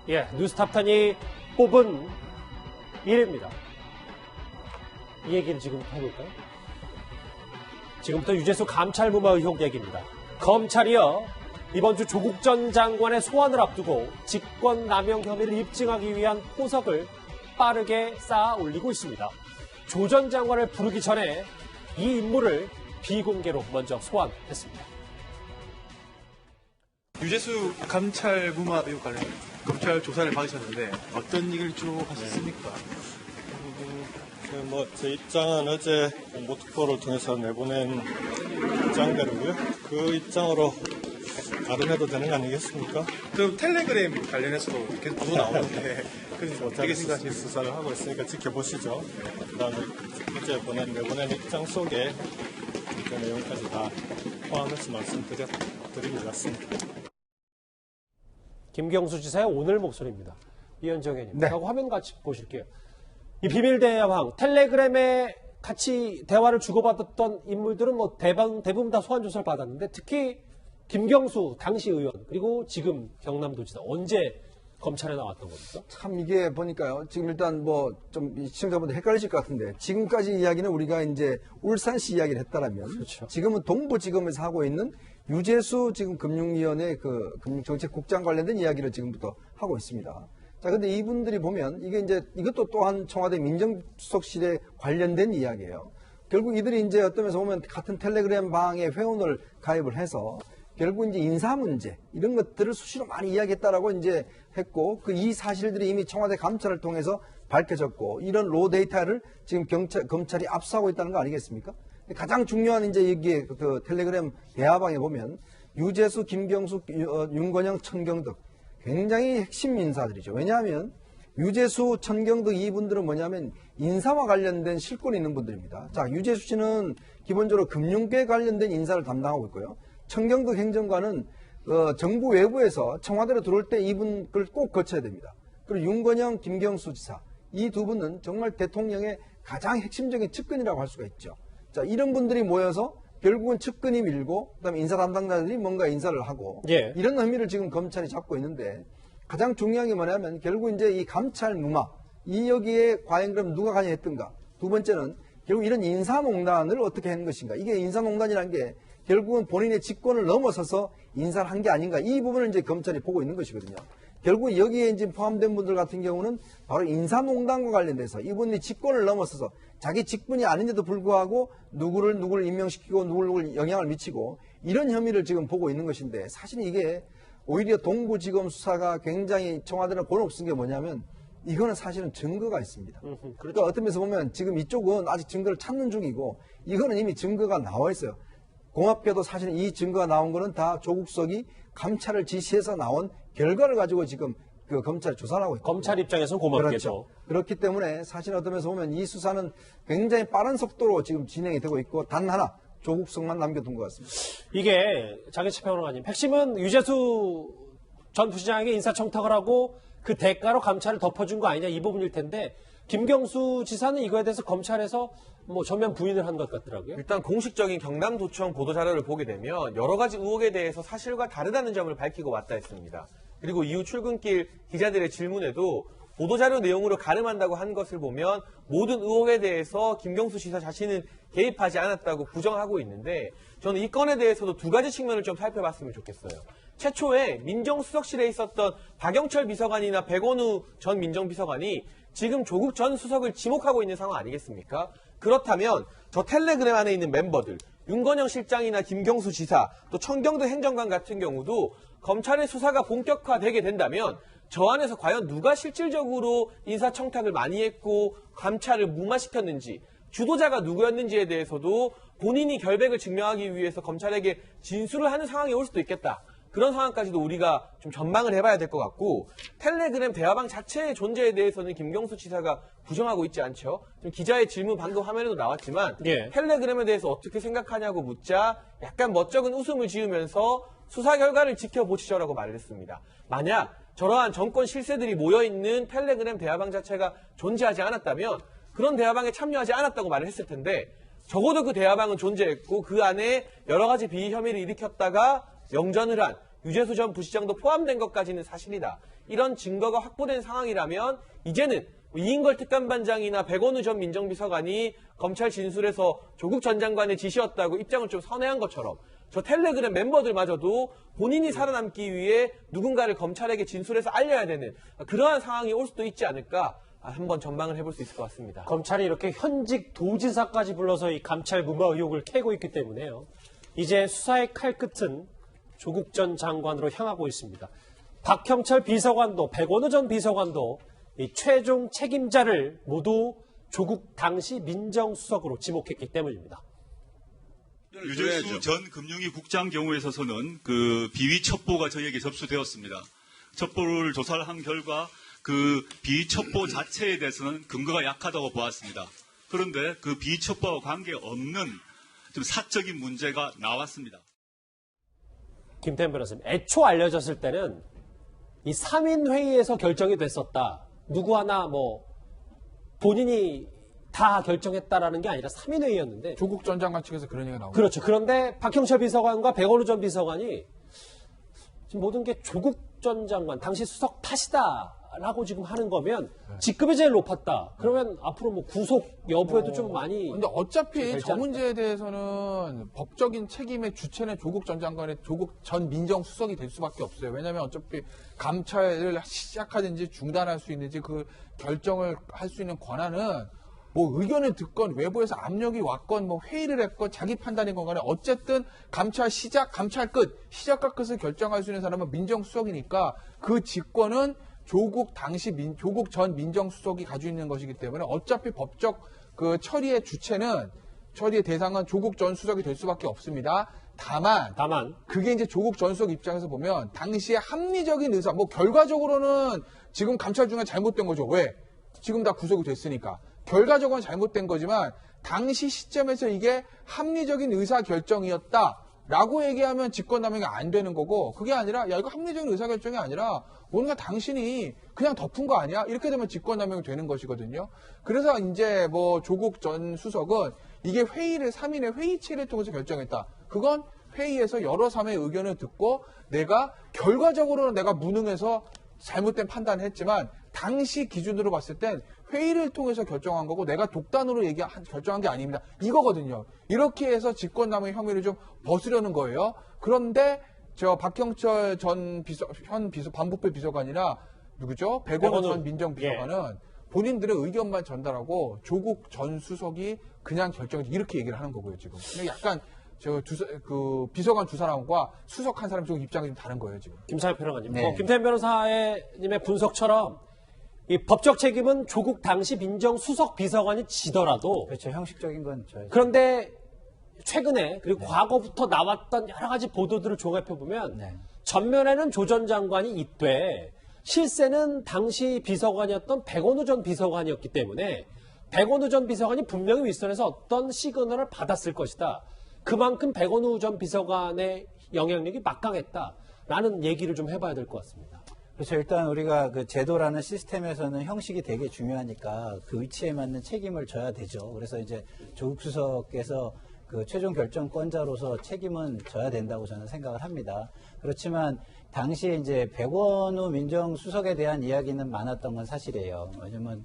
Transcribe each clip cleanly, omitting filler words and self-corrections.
예, 뉴스탑10이 뽑은 1위입니다. 이 얘기를 지금부터 해볼까요? 지금부터 유재수 감찰 무마 의혹 얘기입니다. 검찰이요, 이번 주 조국 전 장관의 소환을 앞두고 직권남용 혐의를 입증하기 위한 포석을 빠르게 쌓아 올리고 있습니다. 조 전 장관을 부르기 전에 이 인물을 비공개로 먼저 소환했습니다. 유재수 감찰 무마 의혹 관련 검찰 조사를 받으셨는데 어떤 얘기를 쭉 하셨습니까? 제 입장은 어제 공보특보를 통해서 내보낸 입장대로고요. 그 입장으로 발언해도 되는 거 아니겠습니까? 그럼 텔레그램 관련해서도 계속 보도 나오는데 어떻게 생각하세요? 수사를 하고 있으니까 지켜보시죠. 그다음에 어제 내보낸 입장 속에 그 내용까지 다 포함해서 말씀드린 것 같습니다. 김경수 지사의 오늘 목소리입니다. 이현정 의원님. 네. 화면 같이 보실게요. 이 비밀 대화방, 텔레그램에 같이 대화를 주고받았던 인물들은 뭐 대부분 다 소환 조사를 받았는데, 특히 김경수 당시 의원, 그리고 지금 경남도지사, 언제 검찰에 나왔던 겁니까? 참 이게 보니까요. 지금 일단 좀 시청자분들 헷갈리실 것 같은데, 지금까지 이야기는 우리가 이제 울산시 이야기를 했다라면, 그렇죠. 지금은 동부지검에서 하고 있는 유재수 지금 금융위원회 그 금융정책국장 관련된 이야기를 지금부터 하고 있습니다. 자, 근데 이분들이 보면 이게 이제 이것도 또한 청와대 민정수석실에 관련된 이야기예요. 결국 이들이 이제 어떤 면에서 보면 같은 텔레그램 방에 회원을 가입을 해서 결국 이제 인사 문제 이런 것들을 수시로 많이 이야기했다라고 이제 했고, 이 사실들이 이미 청와대 감찰을 통해서 밝혀졌고, 이런 로 데이터를 지금 검찰이 압수하고 있다는 거 아니겠습니까? 가장 중요한 이제 여기에 그 텔레그램 대화방에 보면 유재수, 김경수, 윤건영, 천경덕 굉장히 핵심 인사들이죠. 왜냐하면 유재수, 천경덕 이분들은 뭐냐면 인사와 관련된 실권이 있는 분들입니다. 자, 유재수 씨는 기본적으로 금융계 관련된 인사를 담당하고 있고요. 천경덕 행정관은 정부 외부에서 청와대로 들어올 때 이분을 꼭 거쳐야 됩니다. 그리고 윤건영, 김경수 지사 이 두 분은 정말 대통령의 가장 핵심적인 측근이라고 할 수가 있죠. 자, 이런 분들이 모여서 결국은 측근이 밀고 그다음에 인사 담당자들이 뭔가 인사를 하고, 예. 이런 의미를 지금 검찰이 잡고 있는데, 가장 중요한 게 뭐냐면 결국 이제 이 감찰 무마 이 여기에 과연 그럼 누가 관여했던가, 두 번째는 결국 이런 인사농단을 어떻게 한 것인가. 이게 인사농단이라는 게 결국은 본인의 직권을 넘어서서 인사를 한 게 아닌가, 이 부분을 이제 검찰이 보고 있는 것이거든요. 결국 여기에 이제 포함된 분들 같은 경우는 바로 인사농단과 관련돼서 이분이 직권을 넘어서서 자기 직분이 아닌데도 불구하고 누구를 임명시키고 누구를 영향을 미치고, 이런 혐의를 지금 보고 있는 것인데, 사실 이게 오히려 동부지검 수사가 굉장히 청와대는 곤혹 쓴 게 뭐냐면, 이거는 사실은 증거가 있습니다. 그러니까 어떤 면에서 보면 지금 이쪽은 아직 증거를 찾는 중이고, 이거는 이미 증거가 나와 있어요. 공합계도 사실은 이 증거가 나온 거는 다 조국 수석이 감찰을 지시해서 나온 결과를 가지고 지금 그 검찰이 조사를 하고 있거든요. 검찰 입장에서는 고맙겠죠. 그렇죠. 그렇기 때문에 사실 어떤 면에서 보면 이 수사는 굉장히 빠른 속도로 지금 진행이 되고 있고, 단 하나 조국 수석만 남겨둔 것 같습니다. 이게 장혜철 평론가님, 핵심은 유재수 전 부시장에게 인사청탁을 하고 그 대가로 감찰을 덮어준 거 아니냐, 이 부분일 텐데, 김경수 지사는 이거에 대해서 검찰에서 전면 부인을 한 것 같더라고요. 일단 공식적인 경남도청 보도자료를 보게 되면 여러 가지 의혹에 대해서 사실과 다르다는 점을 밝히고 왔다 했습니다. 그리고 이후 출근길 기자들의 질문에도 보도자료 내용으로 가름한다고 한 것을 보면 모든 의혹에 대해서 김경수 지사 자신은 개입하지 않았다고 부정하고 있는데, 저는 이 건에 대해서도 두 가지 측면을 좀 살펴봤으면 좋겠어요. 최초에 민정수석실에 있었던 박영철 비서관이나 백원우 전 민정비서관이 지금 조국 전 수석을 지목하고 있는 상황 아니겠습니까? 그렇다면 저 텔레그램 안에 있는 멤버들, 윤건영 실장이나 김경수 지사, 또 천경덕 행정관 같은 경우도 검찰의 수사가 본격화되게 된다면 저 안에서 과연 누가 실질적으로 인사청탁을 많이 했고 감찰을 무마시켰는지, 주도자가 누구였는지에 대해서도 본인이 결백을 증명하기 위해서 검찰에게 진술을 하는 상황이 올 수도 있겠다. 그런 상황까지도 우리가 좀 전망을 해봐야 될 것 같고, 텔레그램 대화방 자체의 존재에 대해서는 김경수 지사가 부정하고 있지 않죠. 좀 기자의 질문 방금 화면에도 나왔지만, 예. 텔레그램에 대해서 어떻게 생각하냐고 묻자 약간 멋쩍은 웃음을 지으면서 수사 결과를 지켜보시죠라고 말을 했습니다. 만약 저러한 정권 실세들이 모여있는 텔레그램 대화방 자체가 존재하지 않았다면 그런 대화방에 참여하지 않았다고 말을 했을 텐데, 적어도 그 대화방은 존재했고 그 안에 여러 가지 비위 혐의를 일으켰다가 영전을 한 유재수 전 부시장도 포함된 것까지는 사실이다. 이런 증거가 확보된 상황이라면 이제는 이인걸 특감반장이나 백원우 전 민정비서관이 검찰 진술에서 조국 전 장관의 지시였다고 입장을 좀 선회한 것처럼 저 텔레그램 멤버들마저도 본인이 살아남기 위해 누군가를 검찰에게 진술해서 알려야 되는 그러한 상황이 올 수도 있지 않을까 한번 전망을 해볼 수 있을 것 같습니다. 검찰이 이렇게 현직 도지사까지 불러서 이 감찰 무마 의혹을 캐고 있기 때문에요. 이제 수사의 칼끝은 조국 전 장관으로 향하고 있습니다. 박형철 비서관도 백원우 전 비서관도 이 최종 책임자를 모두 조국 당시 민정수석으로 지목했기 때문입니다. 유재수 전 금융위 국장 경우에 있어서는 그 비위 첩보가 저희에게 접수되었습니다. 첩보를 조사를 한 결과 그 비위 첩보 자체에 대해서는 근거가 약하다고 보았습니다. 그런데 그 비위 첩보와 관계없는 좀 사적인 문제가 나왔습니다. 김태현 변호사님, 애초 알려졌을 때는 이 3인 회의에서 결정이 됐었다. 누구 하나 본인이 다 결정했다라는 게 아니라 3인 회의였는데 조국 전 장관 측에서 그런 얘기가 나오고. 그렇죠. 그런데 박형철 비서관과 백원우 전 비서관이 지금 모든 게 조국 전 장관 당시 수석 탓이다라고 지금 하는 거면 직급이 제일 높았다. 그러면 앞으로 구속 여부에도 좀 많이. 근데 어차피 되지 저 않을까? 문제에 대해서는 법적인 책임의 주체는 조국 전 장관의 조국 전 민정수석이 될 수밖에 없어요. 왜냐하면 어차피 감찰을 시작하든지 중단할 수 있는지 그 결정을 할 수 있는 권한은 의견을 듣건 외부에서 압력이 왔건 회의를 했건 자기 판단인 건 간에 어쨌든 감찰 시작, 감찰 끝, 시작과 끝을 결정할 수 있는 사람은 민정수석이니까 그 직권은 조국 전 민정수석이 가지고 있는 것이기 때문에 어차피 법적 그 처리의 대상은 조국 전 수석이 될 수밖에 없습니다. 다만 그게 이제 조국 전 수석 입장에서 보면 당시에 합리적인 의사, 결과적으로는 지금 감찰 중에 잘못된 거죠. 왜? 지금 다 구속이 됐으니까. 결과적으로는 잘못된 거지만 당시 시점에서 이게 합리적인 의사결정이었다라고 얘기하면 직권남용이 안 되는 거고 그게 아니라 야 이거 합리적인 의사결정이 아니라 뭔가 당신이 그냥 덮은 거 아니야? 이렇게 되면 직권남용이 되는 것이거든요. 그래서 이제 조국 전 수석은 이게 3인의 회의체를 통해서 결정했다. 그건 회의에서 여러 사람의 의견을 듣고 결과적으로는 내가 무능해서 잘못된 판단을 했지만 당시 기준으로 봤을 땐 회의를 통해서 결정한 거고 내가 독단으로 결정한 게 아닙니다. 이거거든요. 이렇게 해서 직권남용 혐의를 좀 벗으려는 거예요. 그런데 박형철 전 반부패 비서관이나 누구죠? 백원우 전 민정비서관은 본인들의 의견만 전달하고 조국 전 수석이 그냥 결정해서 이렇게 얘기를 하는 거고요. 지금 약간 비서관 두 사람과 수석 한 사람 쪽 입장이 좀 다른 거예요, 지금. 김상현 평론가님. 네. 김태현 변호사님의 분석처럼 이 법적 책임은 조국 당시 민정수석 비서관이 지더라도 그렇죠. 형식적인 건 저희. 그런데 최근에 그리고 과거부터 나왔던 여러 가지 보도들을 종합해보면 전면에는 조 전 장관이 있되 실세는 당시 비서관이었던 백원우 전 비서관이었기 때문에 백원우 전 비서관이 분명히 윗선에서 어떤 시그널을 받았을 것이다. 그만큼 백원우 전 비서관의 영향력이 막강했다라는 얘기를 좀 해봐야 될 것 같습니다. 그렇죠. 일단 우리가 그 제도라는 시스템에서는 형식이 되게 중요하니까 그 위치에 맞는 책임을 져야 되죠. 그래서 이제 조국 수석께서 그 최종 결정권자로서 책임은 져야 된다고 저는 생각을 합니다. 그렇지만 당시에 이제 백원우 민정수석에 대한 이야기는 많았던 건 사실이에요. 왜냐면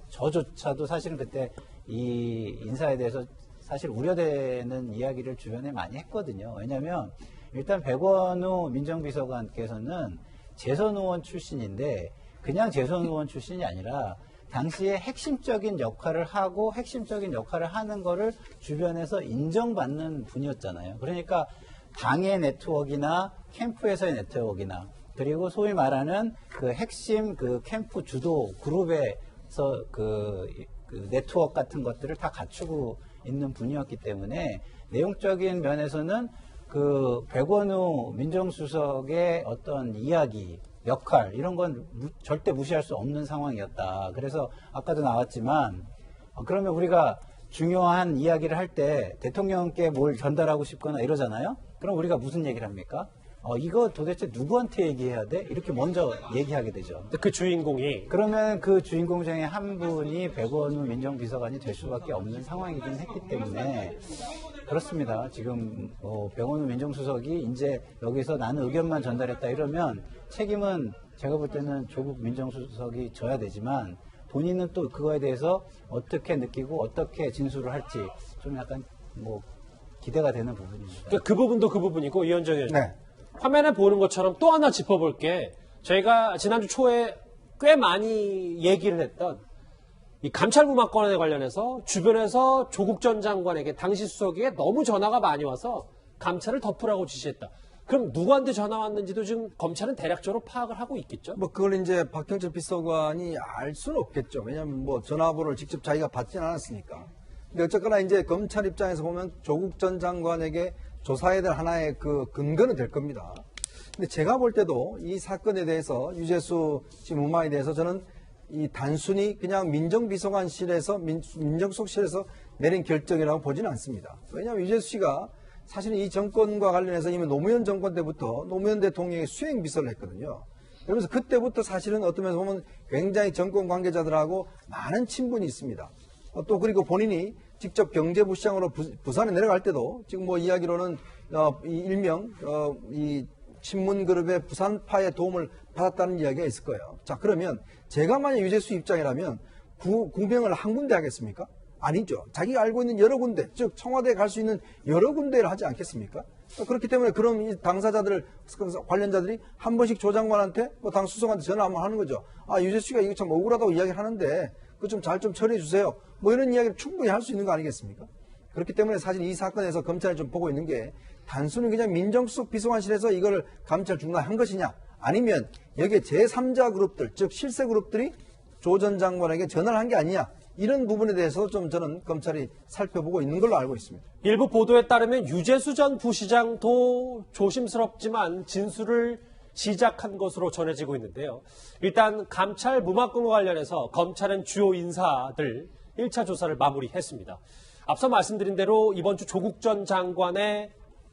저조차도 사실은 그때 이 인사에 대해서 사실 우려되는 이야기를 주변에 많이 했거든요. 왜냐면 일단 백원우 민정비서관께서는 재선 의원 출신인데 그냥 재선 의원 출신이 아니라 당시에 핵심적인 역할을 하고 핵심적인 역할을 하는 거를 주변에서 인정받는 분이었잖아요. 그러니까 당의 네트워크나 캠프에서의 네트워크나 그리고 소위 말하는 그 핵심 그 캠프 주도 그룹에서 그 네트워크 같은 것들을 다 갖추고 있는 분이었기 때문에 내용적인 면에서는 그 백원우 민정수석의 어떤 이야기, 역할 이런 건 절대 무시할 수 없는 상황이었다. 그래서 아까도 나왔지만 그러면 우리가 중요한 이야기를 할 때 대통령께 뭘 전달하고 싶거나 이러잖아요. 그럼 우리가 무슨 얘기를 합니까? 이거 도대체 누구한테 얘기해야 돼? 이렇게 먼저 얘기하게 되죠. 그 주인공이 그러면 그 주인공 중에 한 분이 백원우 민정비서관이 될 수밖에 없는 상황이긴 했기 때문에 그렇습니다. 지금 백원우 민정수석이 이제 여기서 나는 의견만 전달했다 이러면 책임은 제가 볼 때는 조국 민정수석이 져야 되지만 본인은 또 그거에 대해서 어떻게 느끼고 어떻게 진술을 할지 좀 약간 기대가 되는 부분입니다. 그러니까 그 부분도 그 부분이고 이현정 의원님. 네. 화면에 보는 것처럼 또 하나 짚어볼 게 저희가 지난주 초에 꽤 많이 얘기를 했던 이 감찰부마건에 관련해서 주변에서 조국 전 장관에게 당시 수석에게 너무 전화가 많이 와서 감찰을 덮으라고 지시했다. 그럼 누구한테 전화 왔는지도 지금 검찰은 대략적으로 파악을 하고 있겠죠? 그걸 이제 박형철 비서관이 알 수는 없겠죠. 왜냐하면 전화번호를 직접 자기가 받지는 않았으니까. 근데 어쨌거나 이제 검찰 입장에서 보면 조국 전 장관에게 조사해야 될 하나의 그 근거는 될 겁니다. 근데 제가 볼 때도 이 사건에 대해서 유재수 지금 무마에 대해서 저는 이 단순히 그냥 민정비서관실에서 민정수석실에서 내린 결정이라고 보지는 않습니다. 왜냐하면 유재수 씨가 사실은 이 정권과 관련해서 이미 노무현 정권 때부터 노무현 대통령의 수행비서를 했거든요. 그러면서 그때부터 사실은 어떤 면에서 보면 굉장히 정권 관계자들하고 많은 친분이 있습니다. 또 그리고 본인이 직접 경제부시장으로 부산에 내려갈 때도 지금 이야기로는 이 일명 이 신문그룹의 부산파의 도움을 받았다는 이야기가 있을 거예요. 자, 그러면 제가 만약 유재수 입장이라면 구명을 한 군데 하겠습니까? 아니죠. 자기가 알고 있는 여러 군데, 즉 청와대에 갈 수 있는 여러 군데를 하지 않겠습니까? 그렇기 때문에 그럼 이 당사자들, 관련자들이 한 번씩 조 장관한테 당 수석한테 전화 한번 하는 거죠. 유재수 씨가 이거 참 억울하다고 이야기를 하는데 그거 좀 잘 좀 처리해 주세요. 이런 이야기를 충분히 할 수 있는 거 아니겠습니까? 그렇기 때문에 사실 이 사건에서 검찰이 좀 보고 있는 게 단순히 그냥 민정수석 비서관실에서 이걸 감찰 중단한 것이냐, 아니면 여기에 제3자 그룹들, 즉 실세 그룹들이 조 전 장관에게 전화를 한 게 아니냐, 이런 부분에 대해서 좀 저는 검찰이 살펴보고 있는 걸로 알고 있습니다. 일부 보도에 따르면 유재수 전 부시장도 조심스럽지만 진술을 시작한 것으로 전해지고 있는데요. 일단 감찰 무마건과 관련해서 검찰은 주요 인사들 1차 조사를 마무리했습니다. 앞서 말씀드린 대로 이번 주 조국 전 장관의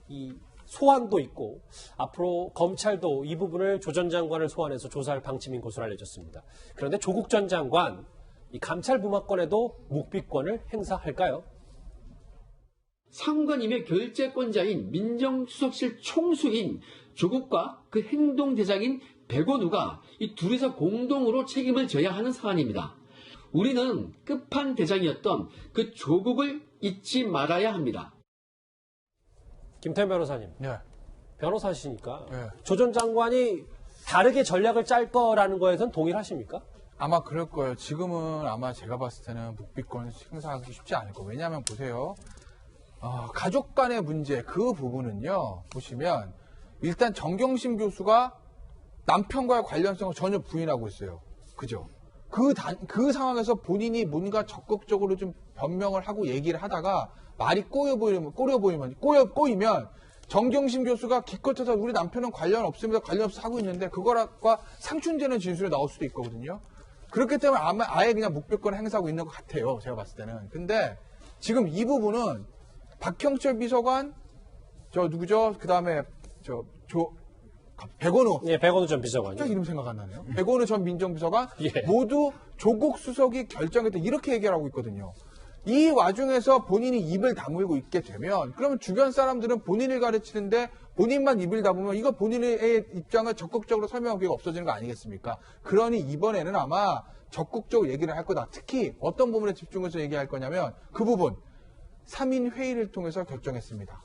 이 소환도 있고 앞으로 검찰도 이 부분을 조 전 장관을 소환해서 조사할 방침인 것으로 알려졌습니다. 그런데 조국 전 장관 이 감찰 부마건에도 묵비권을 행사할까요? 상관임의 결재권자인 민정수석실 총수인 조국과 그 행동대장인 백원우가 이 둘이서 공동으로 책임을 져야 하는 사안입니다. 우리는 끝판대장이었던 그 조국을 잊지 말아야 합니다. 김태현 변호사님, 네. 변호사시니까 네. 조 전 장관이 다르게 전략을 짤 거라는 거에선 동의하십니까? 아마 그럴 거예요. 지금은 아마 제가 봤을 때는 묵비권 행사하기 쉽지 않을 거예요. 왜냐하면 보세요. 가족 간의 문제 그 부분은요. 보시면 일단 정경심 교수가 남편과의 관련성을 전혀 부인하고 있어요. 그죠? 그 상황에서 본인이 뭔가 적극적으로 좀 변명을 하고 얘기를 하다가 말이 꼬이면 정경심 교수가 기껏해서 우리 남편은 관련 없습니다. 관련 없어 하고 있는데 그거와 상충되는 진술이 나올 수도 있거든요. 그렇기 때문에 아마 아예 그냥 묵비권을 행사하고 있는 것 같아요. 제가 봤을 때는. 근데 지금 이 부분은 박형철 비서관, 그 다음에 백원우. 예, 백원우 전 비서관이. 갑자기 이름 생각 안 나네요. 백원우 전 민정비서관 예. 모두 조국 수석이 결정했다 이렇게 얘기를 하고 있거든요. 이 와중에서 본인이 입을 다물고 있게 되면 그러면 주변 사람들은 본인을 가르치는데 본인만 입을 다물면 이거 본인의 입장을 적극적으로 설명하기가 없어지는 거 아니겠습니까? 그러니 이번에는 아마 적극적으로 얘기를 할 거다. 특히 어떤 부분에 집중해서 얘기할 거냐면 그 부분 3인 회의를 통해서 결정했습니다.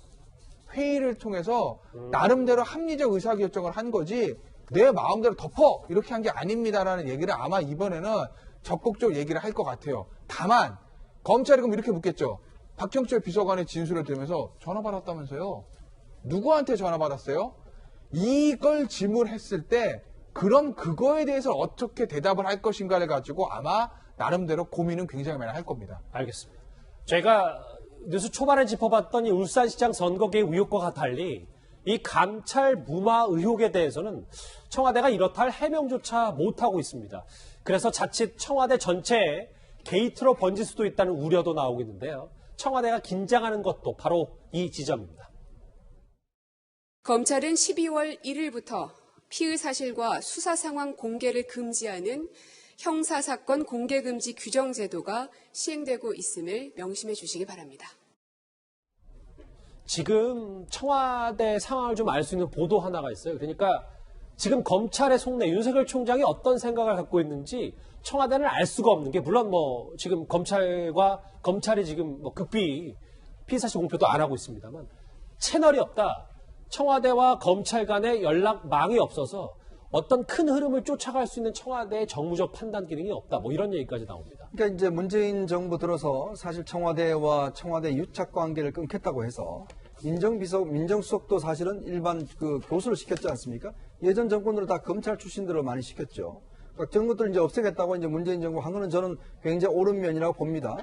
회의를 통해서 나름대로 합리적 의사결정을 한 거지 내 마음대로 덮어 이렇게 한 게 아닙니다라는 얘기를 아마 이번에는 적극적으로 얘기를 할 것 같아요. 다만 검찰이 그럼 이렇게 묻겠죠. 박형철 비서관의 진술을 들으면서 전화 받았다면서요. 누구한테 전화 받았어요? 이걸 질문했을 때 그럼 그거에 대해서 어떻게 대답을 할 것인가를 가지고 아마 나름대로 고민은 굉장히 많이 할 겁니다. 알겠습니다. 제가 뉴스 초반에 짚어봤던 이 울산시장 선거개입 의혹과 달리 이 감찰 무마 의혹에 대해서는 청와대가 이렇다 할 해명조차 못하고 있습니다. 그래서 자칫 청와대 전체에 게이트로 번질 수도 있다는 우려도 나오고 있는데요. 청와대가 긴장하는 것도 바로 이 지점입니다. 검찰은 12월 1일부터 피의 사실과 수사 상황 공개를 금지하는 형사사건 공개금지 규정 제도가 시행되고 있음을 명심해 주시기 바랍니다. 지금 청와대 상황을 좀 알 수 있는 보도 하나가 있어요. 그러니까 지금 검찰의 속내 윤석열 총장이 어떤 생각을 갖고 있는지 청와대는 알 수가 없는 게, 물론 뭐 지금 검찰이 지금 뭐 극비 피의사실 공표도 안 하고 있습니다만 채널이 없다. 청와대와 검찰 간의 연락망이 없어서 어떤 큰 흐름을 쫓아갈 수 있는 청와대의 정무적 판단 기능이 없다. 뭐 이런 얘기까지 나옵니다. 그러니까 이제 문재인 정부 들어서 사실 청와대와 청와대 유착 관계를 끊겠다고 해서 민정수석도 사실은 일반 그 교수를 시켰지 않습니까? 예전 정권으로 다 검찰 출신들을 많이 시켰죠. 그러니까 그런 것들을 이제 없애겠다고 이제 문재인 정부 한 거는 저는 굉장히 옳은 면이라고 봅니다.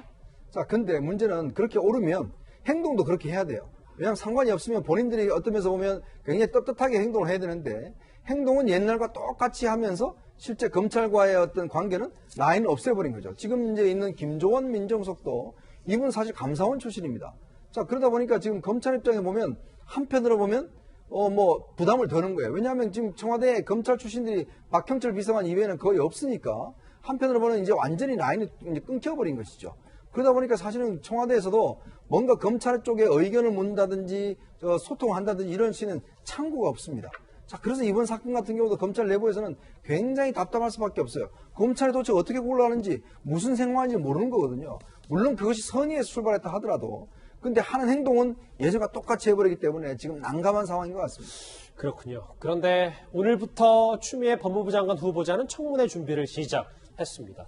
자, 근데 문제는 그렇게 옳으면 행동도 그렇게 해야 돼요. 왜냐하면 상관이 없으면 본인들이 어떤 면에서 보면 굉장히 떳떳하게 행동을 해야 되는데, 행동은 옛날과 똑같이 하면서 실제 검찰과의 어떤 관계는 라인을 없애버린 거죠. 지금 이제 있는 김조원 민정수석도 이분 사실 감사원 출신입니다. 자, 그러다 보니까 지금 검찰 입장에 보면 한편으로 보면 뭐 부담을 더는 거예요. 왜냐하면 지금 청와대 검찰 출신들이 박형철 비서관 이외에는 거의 없으니까 한편으로 보면 이제 완전히 라인이 이제 끊겨버린 것이죠. 그러다 보니까 사실은 청와대에서도 뭔가 검찰 쪽에 의견을 묻는다든지 소통한다든지 이런 시는 창구가 없습니다. 자, 그래서 이번 사건 같은 경우도 검찰 내부에서는 굉장히 답답할 수밖에 없어요. 검찰이 도대체 어떻게 굴러가는지 무슨 생각하는지 모르는 거거든요. 물론 그것이 선의에서 출발했다 하더라도, 근데 하는 행동은 예전과 똑같이 해버리기 때문에 지금 난감한 상황인 것 같습니다. 그렇군요. 그런데 오늘부터 추미애 법무부 장관 후보자는 청문회 준비를 시작했습니다.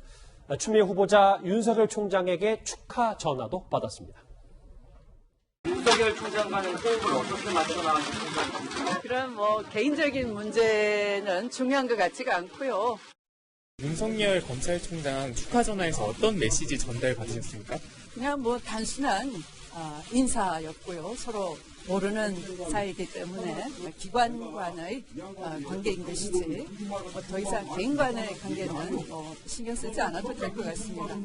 추미애 후보자 윤석열 총장에게 축하 전화도 받았습니다. 윤석열 총장과의 호흡을 어떻게 맞춰 나가셨습니까? 그런 뭐 개인적인 문제는 중요한 것 같지가 않고요. 윤석열 검찰총장 축하 전화에서 어떤 메시지 전달 받으셨습니까? 그냥 뭐 단순한 인사였고요. 서로 모르는 사이이기 때문에 기관 간의 관계인 것이지 더 이상 개인 간의 관계는 신경 쓰지 않아도 될 것 같습니다.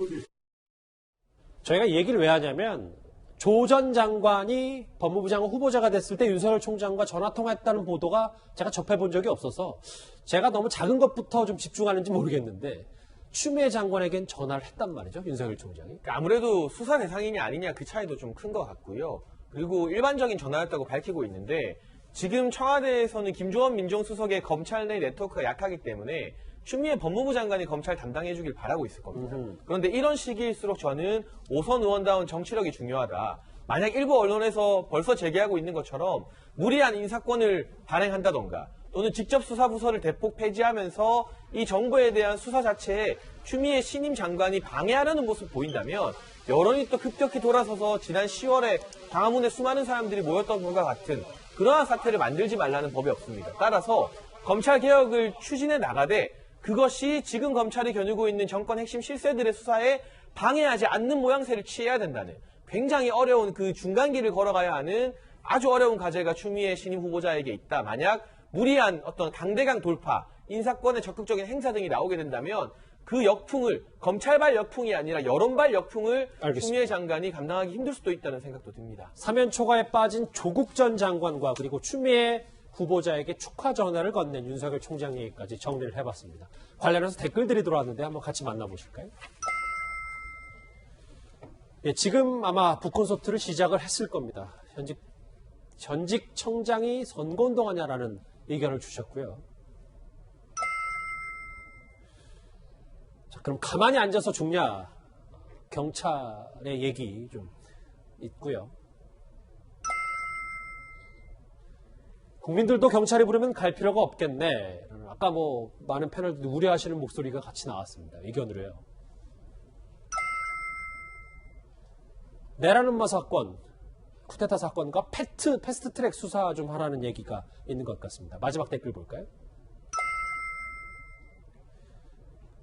저희가 얘기를 왜 하냐면 조 전 장관이 법무부 장관 후보자가 됐을 때 윤석열 총장과 전화통화했다는 보도가 제가 접해본 적이 없어서 제가 너무 작은 것부터 좀 집중하는지 모르겠는데 추미애 장관에겐 전화를 했단 말이죠, 윤석열 총장이. 아무래도 수사 대상이냐 아니냐 그 차이도 좀 큰 것 같고요. 그리고 일반적인 전화였다고 밝히고 있는데, 지금 청와대에서는 김조원 민정수석의 검찰 내 네트워크가 약하기 때문에 추미애 법무부 장관이 검찰 담당해 주길 바라고 있을 겁니다. 그런데 이런 시기일수록 저는 오선 의원다운 정치력이 중요하다. 만약 일부 언론에서 벌써 제기하고 있는 것처럼 무리한 인사권을 발행한다던가 또는 직접 수사부서를 대폭 폐지하면서 이 정부에 대한 수사 자체에 추미애 신임 장관이 방해하려는 모습을 보인다면 여론이 또 급격히 돌아서서 지난 10월에 광화문에 수많은 사람들이 모였던 것과 같은 그러한 사태를 만들지 말라는 법이 없습니다. 따라서 검찰개혁을 추진해 나가되 그것이 지금 검찰이 겨누고 있는 정권 핵심 실세들의 수사에 방해하지 않는 모양새를 취해야 된다는 굉장히 어려운 그 중간길을 걸어가야 하는 아주 어려운 과제가 추미애 신임 후보자에게 있다. 만약 무리한 어떤 강대강 돌파, 인사권의 적극적인 행사 등이 나오게 된다면 그 역풍을 검찰발 역풍이 아니라 여론발 역풍을 알겠습니다. 추미애 장관이 감당하기 힘들 수도 있다는 생각도 듭니다. 사면 초과에 빠진 조국 전 장관과 그리고 추미애 후보자에게 축하 전화를 건넨 윤석열 총장 얘기까지 정리를 해봤습니다. 관련해서 댓글들이 들어왔는데 한번 같이 만나보실까요? 예, 지금 아마 북콘서트를 시작을 했을 겁니다. 전직 청장이 선거운동하냐라는 의견을 주셨고요. 자, 그럼 가만히 앉아서 죽냐? 경찰의 얘기 좀 있고요. 국민들도 경찰이 부르면 갈 필요가 없겠네. 아까 뭐 많은 패널들이 우려하시는 목소리가 같이 나왔습니다. 의견으로요. 내란음모 사건, 쿠데타 사건과 패스트트랙 수사 좀 하라는 얘기가 있는 것 같습니다. 마지막 댓글 볼까요?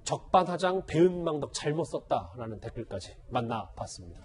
적반하장 배은망덕 잘못 썼다라는 댓글까지 만나봤습니다.